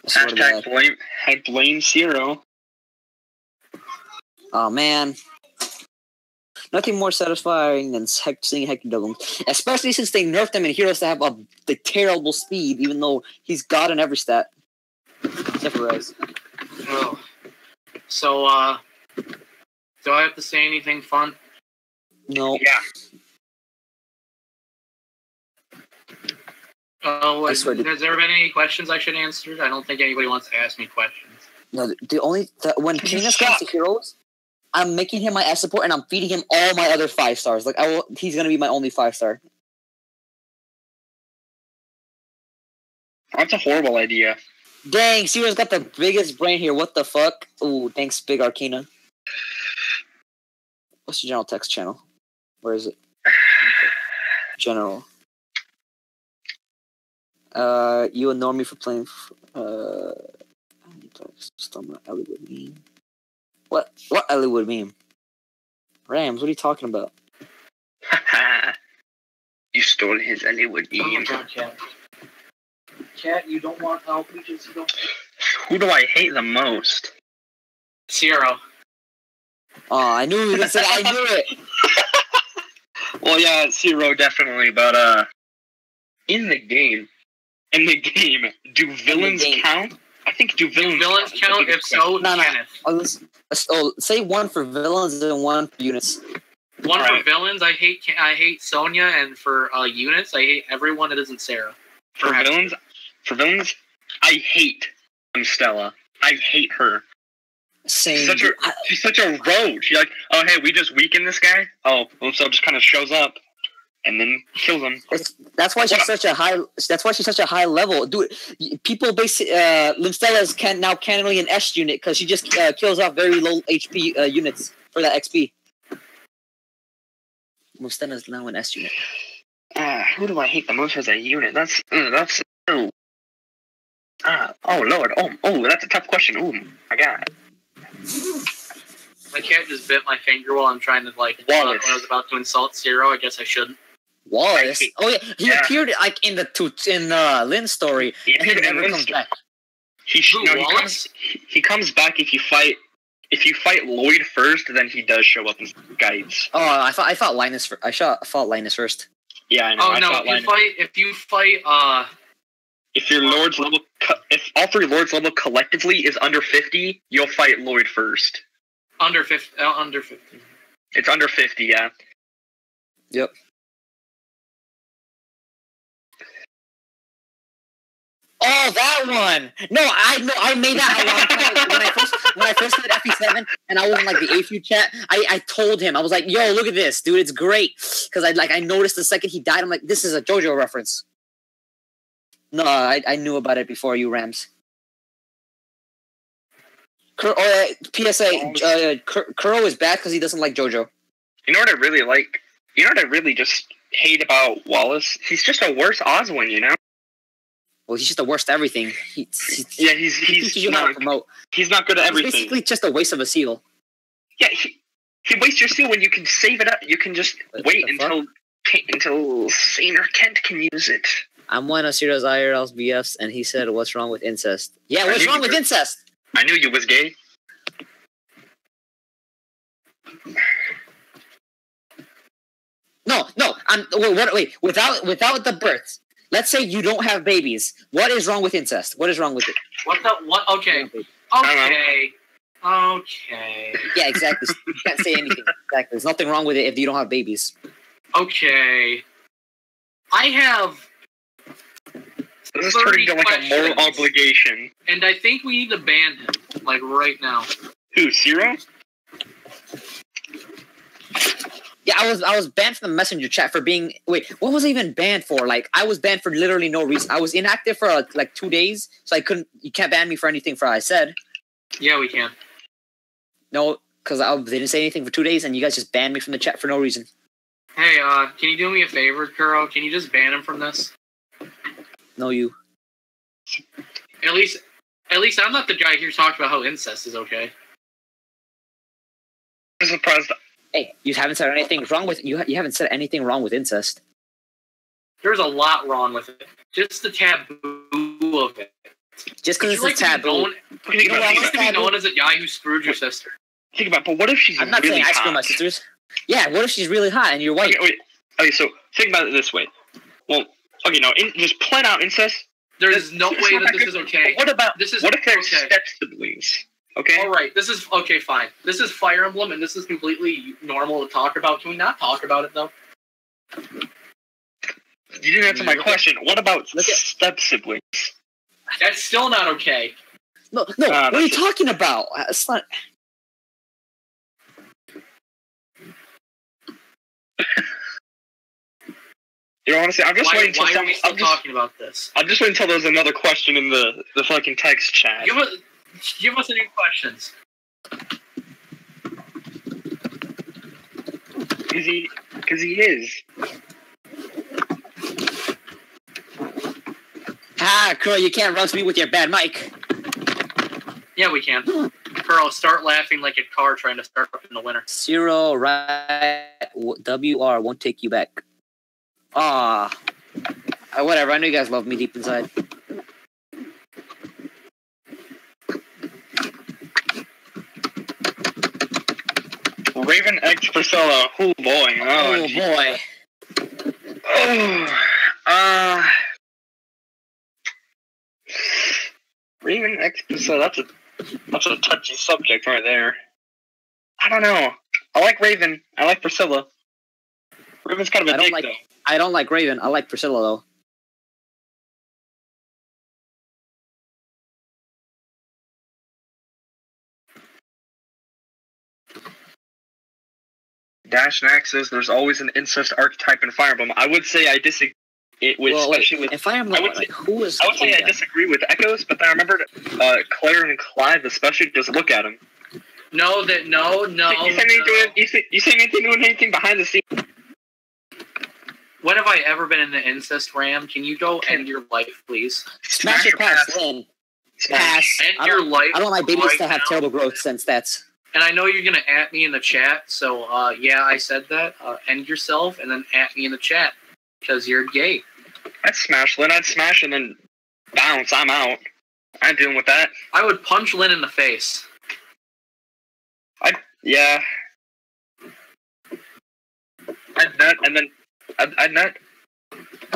I blame Shiro. Oh man. Nothing more satisfying than seeing Hector double. Especially since they nerfed him in Heroes to have the terrible speed, even though he's got in every stat. Except for Res. Oh. So, do I have to say anything fun? No. Yeah. Oh, has there been any questions I should answer? I don't think anybody wants to ask me questions. No, when Canis comes to Heroes, I'm making him my S support and I'm feeding him all my other 5 stars. Like he's gonna be my only 5-star. That's a horrible idea. Dang, Ciro's got the biggest brain here. What the fuck? Ooh, thanks, Big Arcana. What's the general text channel? Where is it? General. You ignore me for playing. Eliwood meme. What Eliwood meme? Rams, what are you talking about? You stole his Eliwood meme. Oh, Cat. Cat, you don't want help. Who do I hate the most? Shiro. Oh, I knew you were gonna say that. I knew it. Well, yeah, Shiro definitely, but in the game, do villains count? I think do villains count? If so, no. Kenneth. Say one for villains and one for units. One for villains, I hate Sonya, and for units, I hate everyone that isn't Sarah. For villains, I hate Stella. I hate her. Same. She's such a rogue. She's like, oh hey, we just weaken this guy. Oh, so just kind of shows up and then kills him. That's why she's such a high. That's why she's such a high level. Dude, people Limstella is now canonically an S unit because she just kills off very low HP units for that XP. Limstella is now an S unit. Who do I hate the most as a unit? That's oh lord. Oh, that's a tough question. Oh my god. My cat just bit my finger while I'm trying to when I was about to insult Shiro. I guess I shouldn't. Wallace? Oh yeah, he appeared like in Lynn's story, and he never comes back. He comes back if you fight Lloyd first, then he does show up in guides. Oh, I fought Linus. I fought Linus first. Yeah, I know. Oh no! If you fight, if your Lord's level, if all 3 Lords level collectively is under 50, you'll fight Lloyd first. Under 50. Under 50. It's under 50, yeah. Yep. Oh, that one! No, I made that a long time when I first did FE7 and I was in like the Ayfew chat. I told him, I was like, "Yo, look at this, dude! It's great." Because I noticed the second he died, I'm like, "This is a JoJo reference." No, I knew about it before you, Rams. PSA, Kuro is bad because he doesn't like JoJo. You know what I really like? You know what I really just hate about Wallace? He's just a worse Oswin, you know? Well, he's just the worst at everything. He's not good at everything. He's basically just a waste of a seal. Yeah, he wastes your seal when you can save it up. You can just wait until Saint or Kent can use it. I'm one of Shiro's IRL's BFs, and he said, "What's wrong with incest?" Yeah, what's wrong with incest? I knew you was gay. No. Wait. Without the births. Let's say you don't have babies. What is wrong with incest? What is wrong with it? What? Okay. Yeah, exactly. You can't say anything. Exactly. There's nothing wrong with it if you don't have babies. Okay. I have. This is turning into like a moral obligation. And I think we need to ban him, like right now. Who, Shiro? Yeah, I was banned from the messenger chat for being. Wait, what was I even banned for? Like, I was banned for literally no reason. I was inactive for like 2 days, so I couldn't. You can't ban me for anything for what I said. Yeah, we can. No, because they didn't say anything for 2 days, and you guys just banned me from the chat for no reason. Hey, can you do me a favor, Kuro? Can you just ban him from this? No, you. At least I'm not the guy here talking about how incest is okay. I'm surprised. Hey, you haven't said anything wrong with you. You haven't said anything wrong with incest. There's a lot wrong with it. Just the taboo of it. Just because it's a taboo. You want to be known as a guy who screwed your sister. Think about it, but what if she's really hot? I'm not saying I screwed my sisters. Yeah, what if she's really hot and you're white? Okay, so think about it this way. Well, okay, no, just plain out incest. There's no way that this is okay. What if they're step siblings? Okay. All right. This is okay. Fine. This is Fire Emblem, and this is completely normal to talk about. Can we not talk about it though? You didn't answer my question. What about step siblings? That's still not okay. No. What are you talking about? It's not. You know, honestly, I'm just waiting until why are we still talking about this? I'm just waiting until there's another question in the fucking text chat. Give us any questions. Because he is. Kuro, you can't roast me with your bad mic. Yeah, we can. Kuro, start laughing like a car trying to start up in the winter. 0 right WR won't take you back. Whatever. I know you guys love me deep inside. Raven X Priscilla. Oh boy. Oh boy. Raven X Priscilla. That's a touchy subject right there. I don't know. I like Raven. I like Priscilla. Raven's kind of a dick, though. I don't like Raven. I like Priscilla, though. Dash Nax says there's always an incest archetype in Fire Emblem. I would say I disagree. In Fire Emblem, I would say I disagree with Echoes, but then I remembered Claire and Clive especially just look at him. No. You say anything doing anything behind the scenes? When have I ever been in the incest ram? Can you go end your life, please? Smash or pass, Lynn. Pass. End your life. I don't want my babies to have terrible growth since that's. And I know you're going to at me in the chat, so yeah, I said that. End yourself and then at me in the chat, because you're gay. I'd smash Lynn. I'd smash and then bounce. I'm out. I'm dealing with that. I would punch Lynn in the face. Yeah. I'd nut and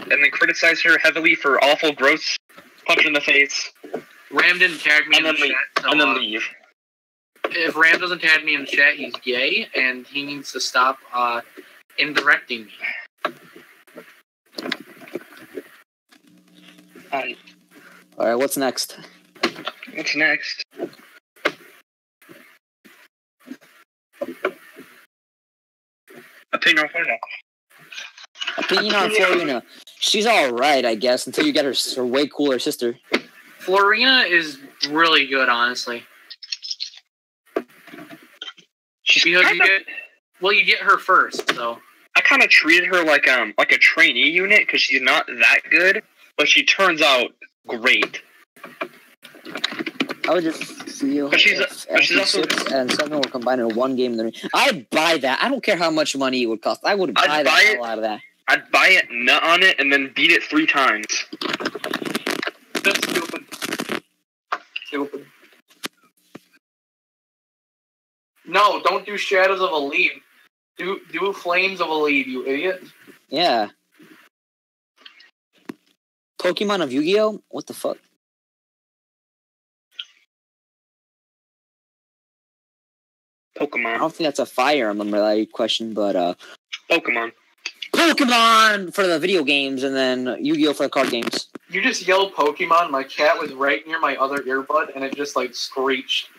then criticize her heavily for awful, gross punch in the face. Ram didn't tag me in the chat. So, and then leave. If Ram doesn't tag me in the chat, he's gay, and he needs to stop indirecting me. Alright, what's next? What's next? Opinion on Florina. Opinion on Florina. She's alright, I guess, until you get her way cooler sister. Florina is really good, honestly. She's Because you get her first, so. I kind of treated her like a trainee unit because she's not that good, but she turns out great. I would just feel But she's if also 6 and 7 were combined in one game. I'd buy that. I don't care how much money it would cost. I would buy the hell out of that. I'd buy it, nut on it, and then beat it 3 times. That's stupid. Stupid. No, don't do Shadows of a Lead. Do Flames of a Lead, you idiot. Yeah. Pokemon of Yu-Gi-Oh? What the fuck? Pokemon. I don't think that's a Fire Emblem related question, but Pokemon. Pokemon for the video games, and then Yu-Gi-Oh for the card games. You just yelled Pokemon, my cat was right near my other earbud, and it just, like, screeched.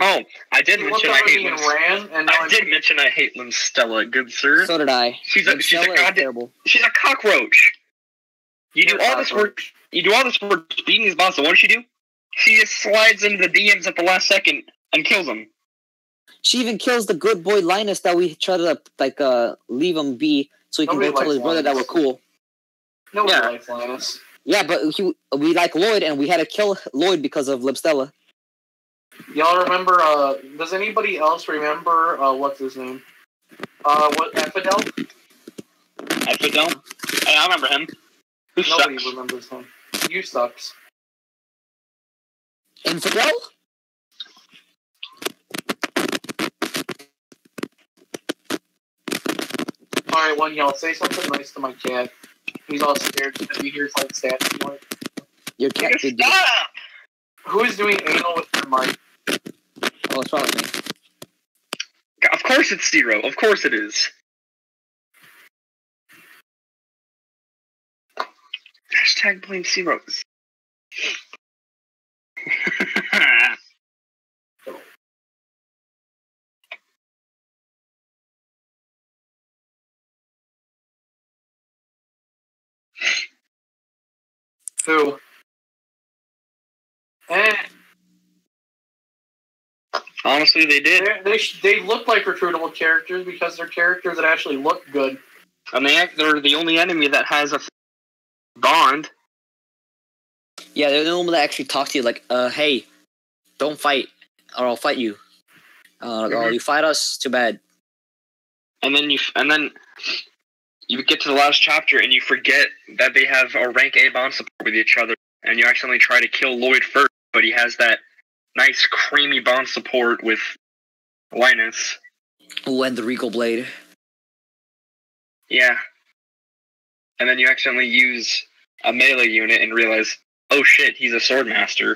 Oh, I did He mention looked I up at hate me and Lynn. ran, and now I did mention I hate Lynn Stella, good sir. So did I. She's a terrible. She's a cockroach. You do all this work. You do all this work beating these bosses. What does she do? She just slides into the DMs at the last second and kills them. She even kills the good boy Linus that we try to leave him be so he can Nobody go tell his likes brother that Linus. we're cool. Nobody Yeah. likes Linus. Yeah, but we like Lloyd, and we had to kill Lloyd because of Libstella. Y'all remember, does anybody else remember, what's his name? What, Epidel? Epidel? Hey, I remember him. Who Nobody sucks? remembers him. You sucks. Infidel? Alright, one y'all say something nice to my cat. He's all scared because he hears, like, stats anymore. Your cat did this. Stop! Who is doing anal with their mic? Oh, it's probably me. Of course it's Zero. Of course it is. Hashtag blame Zeros. Who? Honestly, they did. They look like recruitable characters because they're characters that actually look good. And they're the only enemy that has a bond. Yeah, they're the only one that actually talk to you like, hey, don't fight, or I'll fight you. Oh, you fight us? Too bad. And then you get to the last chapter and you forget that they have a rank A bond support with each other, and you accidentally try to kill Lloyd first, but he has that nice creamy bond support with Linus. Oh, and the Regal Blade. Yeah. And then you accidentally use a melee unit and realize, oh shit, he's a sword master.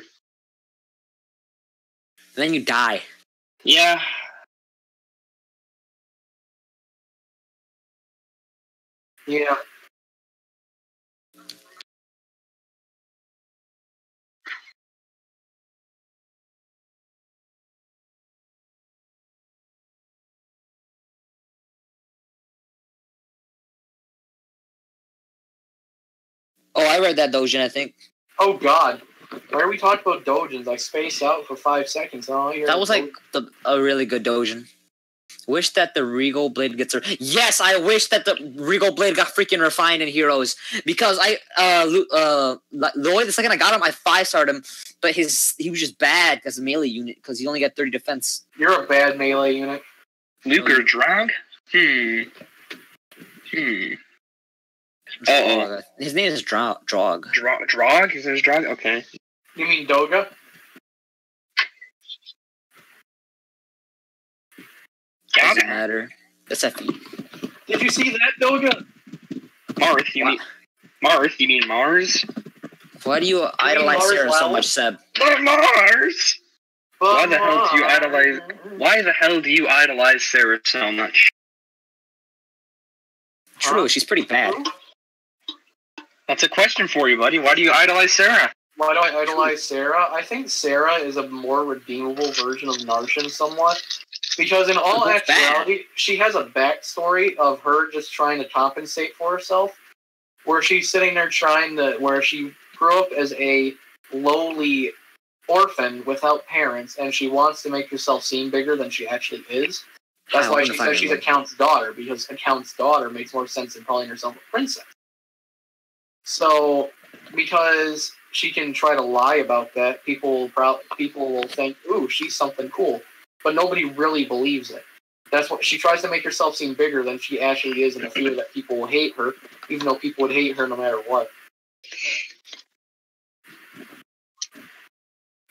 And then you die. Yeah. Yeah. Oh, I read that Dojin, I think. Oh God. Why are we talking about Dojins? I spaced out for 5 seconds. That was like a really good Dojin. Wish that the Regal Blade gets... Yes, I wish that the Regal Blade got freaking refined in Heroes. Because Lloyd, the second I got him, I 5-starred him. But he was just bad as a melee unit because he only got 30 defense. You're a bad melee unit. Luke or Drog? Uh-oh. His name is Drog. Drog? Is there Drog? Okay. You mean Doga? Doesn't matter. That's FE. Did you see that, Doga? Marth, you mean Mars? Why do you idolize Mars Sarah so Loud? much, Seb? But Mars! Why the hell do you idolize Sarah so much? True, she's pretty bad. That's a question for you, buddy. Why do you idolize Sarah? Why do I idolize Sarah? I think Sarah is a more redeemable version of Narshan somewhat. Because in all actuality, she has a backstory of her just trying to compensate for herself. Where she's sitting there where she grew up as a lowly orphan without parents, and she wants to make herself seem bigger than she actually is. That's why she says she's a count's daughter, because a count's daughter makes more sense than calling herself a princess. So, because she can try to lie about that, people will think, ooh, she's something cool. But nobody really believes it. That's what she tries to make herself seem bigger than she actually is in the fear that people will hate her, even though people would hate her no matter what.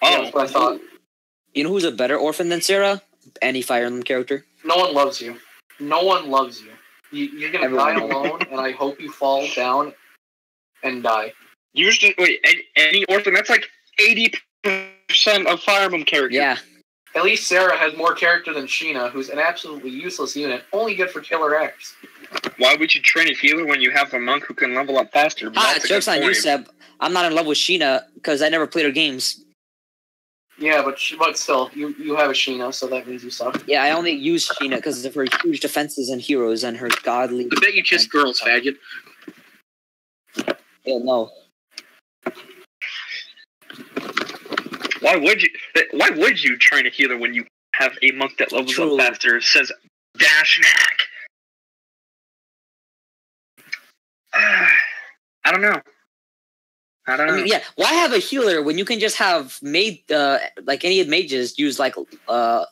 Oh, that's what I thought. You know who's a better orphan than Sarah? Any Fire Emblem character. No one loves you. No one loves you. You're gonna die alone, and I hope you fall down and die. Any orphan? That's like 80% of Fire Emblem characters. Yeah. At least Sarah has more character than Sheena, who's an absolutely useless unit, only good for killer X. Why would you train a healer when you have a monk who can level up faster? Joke's on you, Seb. I'm not in love with Sheena because I never played her games. Yeah, but still, you have a Sheena, so that means you suck. Yeah, I only use Sheena because of her huge defenses and heroes and her godly... I bet you kiss girls, faggot. Yeah, no. Why would you train a healer when you have a monk that levels up faster? Says Dashnak. I don't know. I mean, yeah. Why have a healer when you can just have like any mages use like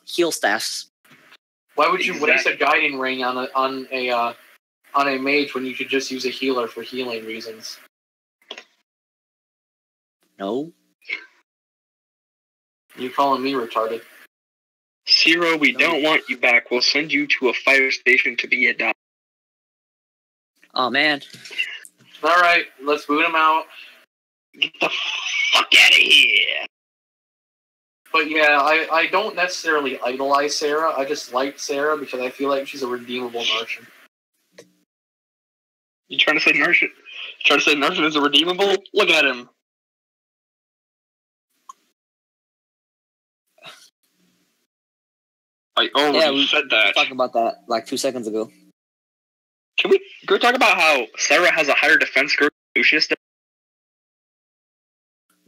heal staffs? Why would you waste a guiding ring on a mage when you could just use a healer for healing reasons? No. You calling me retarded? Shiro, we don't want you back. We'll send you to a fire station to be adopted. Oh man. All right, let's boot him out. Get the fuck out of here. But yeah, I don't necessarily idolize Sarah. I just like Sarah because I feel like she's a redeemable Narshan. You trying to say Narshan? Trying to say Narshan is a redeemable? Look at him. I already said that. We talked about that like 2 seconds ago. Can we talk about how Sarah has a higher defense score than Lucius?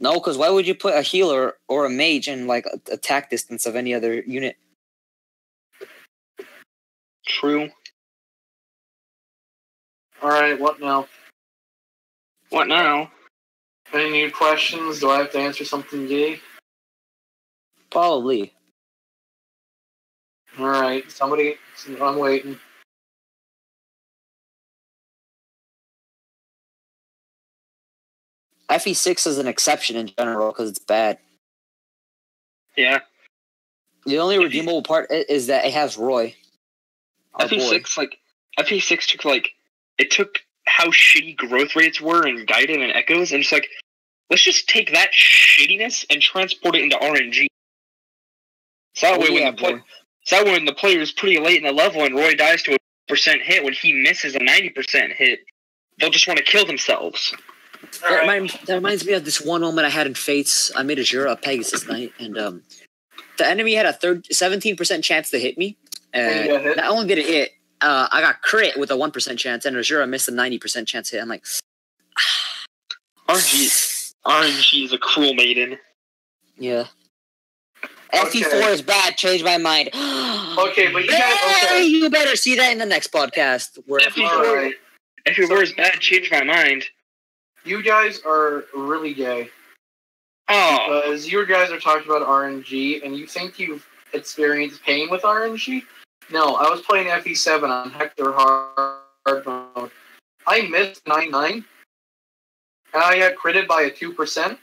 No, because why would you put a healer or a mage in like attack distance of any other unit? True. Alright, what now? What now? Any new questions? Do I have to answer something gay? Probably. Alright, I'm waiting. FE6 is an exception in general because it's bad. Yeah. The only redeemable part is that it has Roy. FE6 took how shitty growth rates were in Gaiden and Echoes, and it's like, let's just take that shittiness and transport it into RNG. So that way when the player is pretty late in the level and Roy dies to a % hit, when he misses a 90% hit, they'll just want to kill themselves. That reminds me of this one moment I had in Fates. I made a Jura Pegasus Knight, and the enemy had a 17% chance to hit me. And not only did it hit, I got crit with a 1% chance, and Azura missed a 90% chance hit. I'm like, RNG is a cruel maiden. Yeah. FE4 is bad. Change my mind. Okay, but you guys. You better see that in the next podcast. FE4 is bad. Change my mind. You guys are really gay. Oh. Because you guys are talking about RNG, and you think you've experienced pain with RNG? No, I was playing FE7 on Hector hard mode. I missed 9-9, and I got critted by a 2%.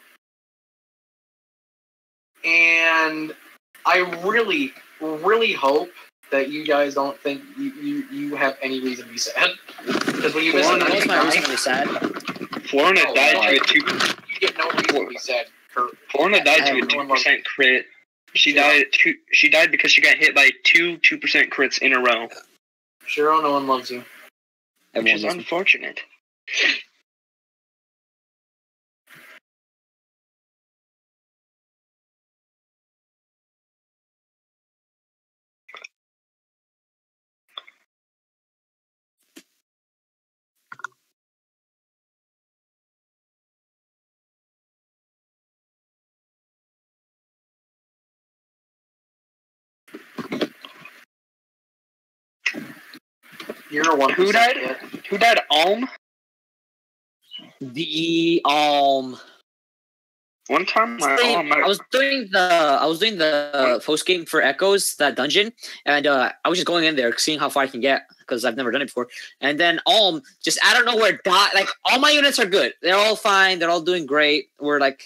And I really, really hope that you guys don't think you have any reason to be sad. Because when you miss a 9-9... Florina died to a 2. You get no reason to be sad. Florina died to a 2% crit. She died because she got hit by 2% crits in a row. Shiro, no one loves you. Which is unfortunate. You're a 1%. Who died? Kid. Who died? Alm. The One time, I was doing the post game for Echoes, that dungeon, and I was just going in there, seeing how far I can get because I've never done it before. And then Alm just out of nowhere died. Like all my units are good, they're all fine, they're all doing great. We're like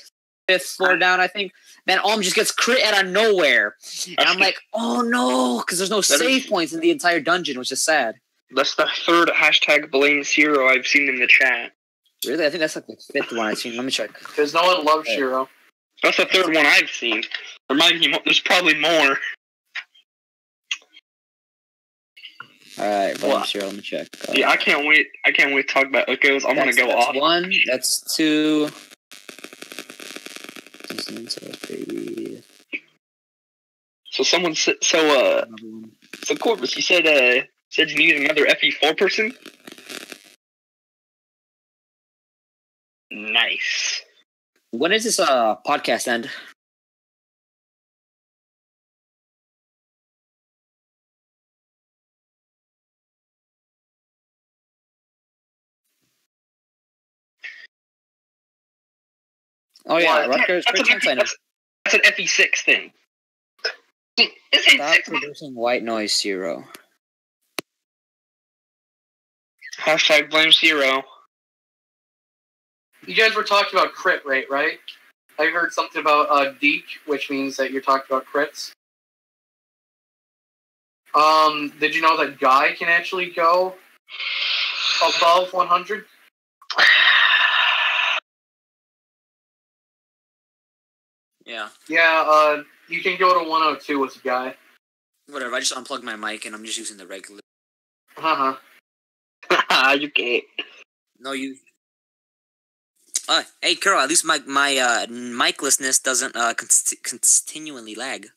5th floor down, I think. Then Alm just gets crit out of nowhere, and I'm like, oh no, because there's no save points in the entire dungeon, which is sad. That's the third hashtag blame Shiro I've seen in the chat. Really, I think that's like the 5th one I've seen. Let me check. Because no one loves Shiro. That's the third one I've seen. There's probably more. Alright, blame Shiro. Let me check. Yeah, I can't wait. I can't wait to talk about Echoes. I'm gonna go off. That's 1. That's 2. So someone said, so Corvus, you said you needed another FE4 person? Nice. When is this podcast end? Oh yeah, Rutgers. That's an FE6 thing. Stop producing white noise, Shiro. Hashtag blame Shiro. You guys were talking about crit rate, right? I heard something about Deke, which means that you're talking about crits. Did you know that Guy can actually go above 100? Yeah. Yeah, you can go to 102 with Guy. Whatever, I just unplugged my mic and I'm just using the regular. You can't. No, you... hey, Carol, at least my miclessness doesn't continually lag.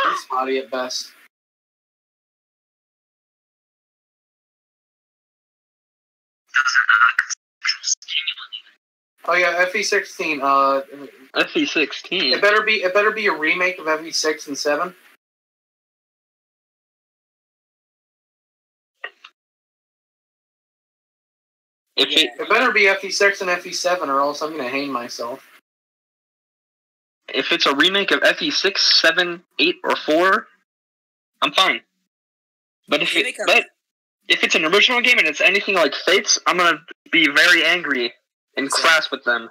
It's spotty at best. Oh yeah, FE16. FE16. It better be a remake of FE6 and 7. It better be FE6 and FE7, or else I'm gonna hang myself. If it's a remake of FE6, 7, 8, or 4, I'm fine. But if it's an original game and it's anything like Fates, I'm gonna be very angry and crass with them.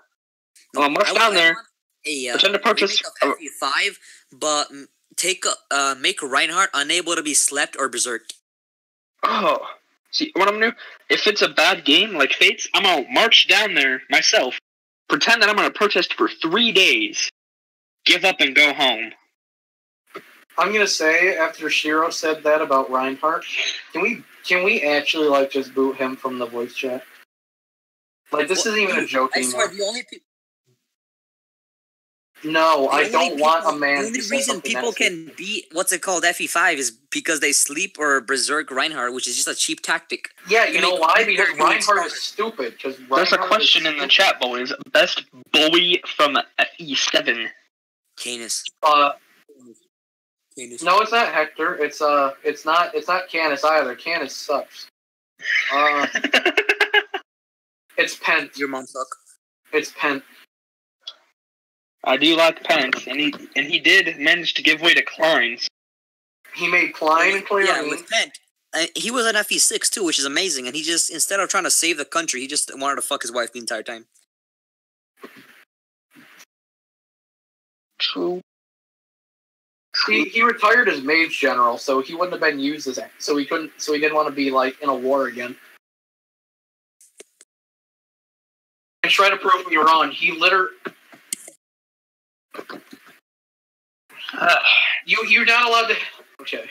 Well, what's down there? Pretend to purchase FE5, but make Reinhardt unable to be slept or berserked. Oh, see what I'm gonna do? If it's a bad game like Fates, I'm gonna march down there myself, pretend that I'm gonna protest for 3 days, give up and go home. I'm gonna say, after Shiro said that about Reinhardt, can we actually like just boot him from the voice chat? Like this isn't even a joke anymore. I swear, the only people. No, I don't want a man. The only reason people can beat FE5 is because they sleep or berserk Reinhardt, which is just a cheap tactic. Yeah, you know why? Because Reinhardt is stupid. There's a question in the chat, boys. Best bully from FE7. Canis. No, it's not Hector. It's not Canis either. Canis sucks. It's Pent. Your mom suck. It's Pent. I do like Pent, and he did manage to give way to Klein's. He made Klein and Klein. Yeah, with Pent. He was an FE6 too, which is amazing. And he just, instead of trying to save the country, he just wanted to fuck his wife the entire time. True. He retired as Mage General, so he wouldn't have been used as so he didn't want to be like in a war again. And try to prove me wrong. He literally. You're not allowed to. Okay.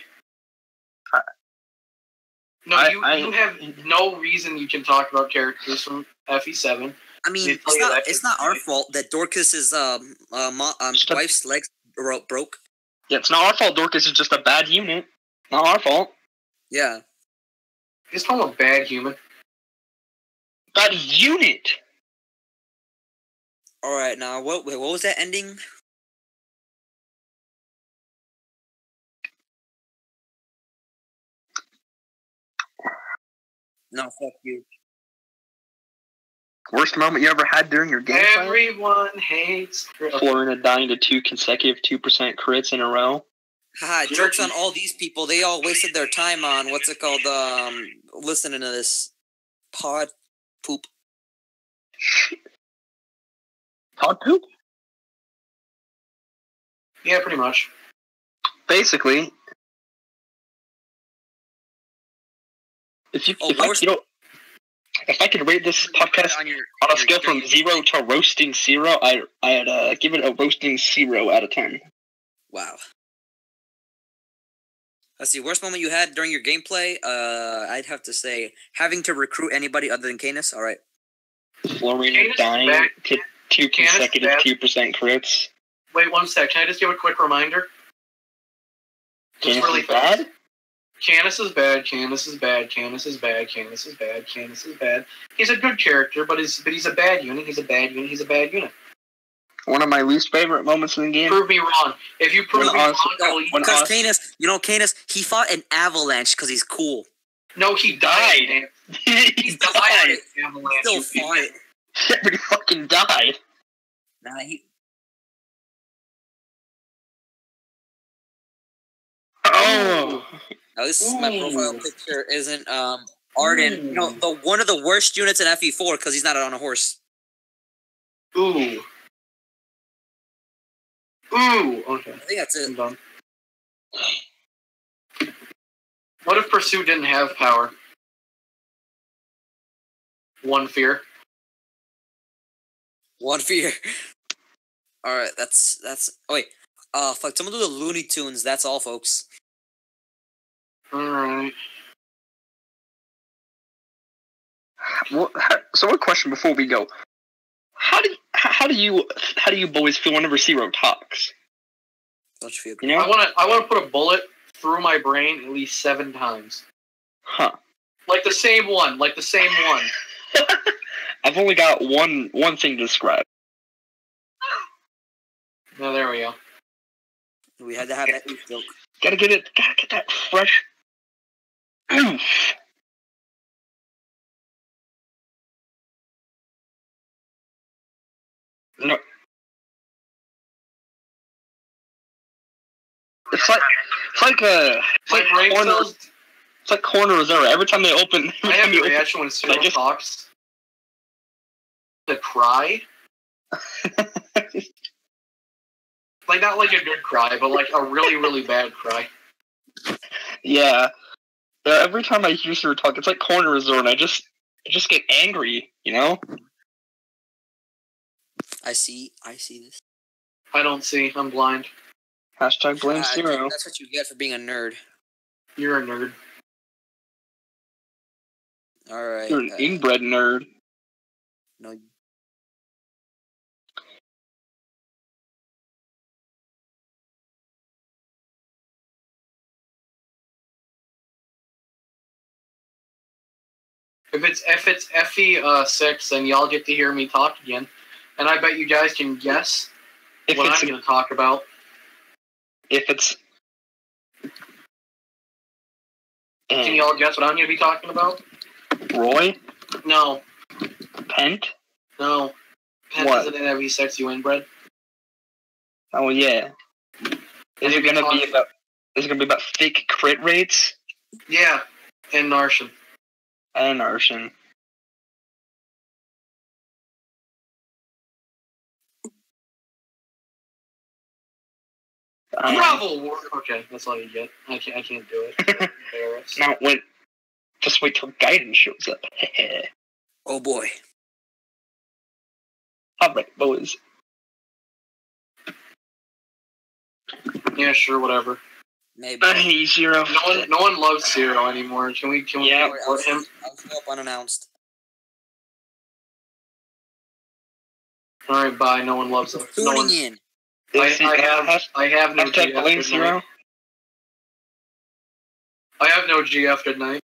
No, you have no reason you can talk about characters from FE7. I mean, it's not our fault that Dorcas's wife's legs broke. Yeah, it's not our fault. Dorcas is just a bad unit. Not our fault. Yeah. Just call him a bad human. Bad unit. All right, now what was that ending? No, fuck you. Worst moment you ever had during your gameplay? Everyone hates. Florina dying to 2 consecutive 2% crits in a row. Haha, jokes on all these people. They all wasted their time on, listening to this pod poop. Pod poop? Yeah, pretty much. Basically, if I could rate this podcast on a scale from 0 to roasting 0, I'd give it a roasting 0 out of 10. Wow. Let's see, worst moment you had during your gameplay? I'd have to say having to recruit anybody other than Canis. All right. Florina dying to 2 consecutive 2% crits. Wait 1 sec. Can I just give a quick reminder? Canis really is bad? Canis is bad. Canis is bad. Canis is bad. Canis is bad. Canis is bad. He's a good character, but he's a bad unit. He's a bad unit. He's a bad unit. One of my least favorite moments in the game. Prove me wrong. If you prove me wrong, because Canis, he fought an avalanche because he's cool. No, he died. He died. Still fought it. Yeah, but he fucking died. Nah, he. Oh. Now this is my profile picture. Isn't Arden? You know, one of the worst units in FE4 because he's not on a horse. Ooh. Okay. I think that's it. I'm done. What if Pursuit didn't have power? One fear. One fear. All right, that's. Oh wait, fuck. Someone do the Looney Tunes. That's all, folks. All right. Well, so one question before we go: How do you boys feel whenever Zero talks? Don't you feel? You know, I want to put a bullet through my brain at least 7 times. Huh? Like the same one. I've only got one thing to describe. No, there we go. We had to have that joke. Gotta get that fresh. No. It's like corner reserve. Every time they open, I have a reaction when Cyril talks. To cry. Like not like a good cry, but like a really, really bad cry. Yeah. Every time I hear her talk, it's like corner resort, and I just get angry, you know? I see this. I don't see. I'm blind. Hashtag blame Zero. That's what you get for being a nerd. You're a nerd. Alright. You're an inbred nerd. No. If it's FE6, then y'all get to hear me talk again, and I bet you guys can guess what I'm going to talk about. If it's, can y'all guess what I'm going to be talking about? Roy? No. Pent? No. Pent isn't in FE6, you inbred. Oh yeah. Is it gonna be about fake crit rates? Yeah, and Narshan. And Narshan. Bravo! Okay, that's all you get. I can't do it. Now just wait till Gaiden shows up. Oh boy. Alright, boys. Yeah, sure, whatever. Maybe. I hate Zero. No one loves Zero anymore. Can we report him? I'll show up unannounced. Alright, bye. No one loves him. Tuning in. I have no GF. GF. Good night. I have no GF. Good night.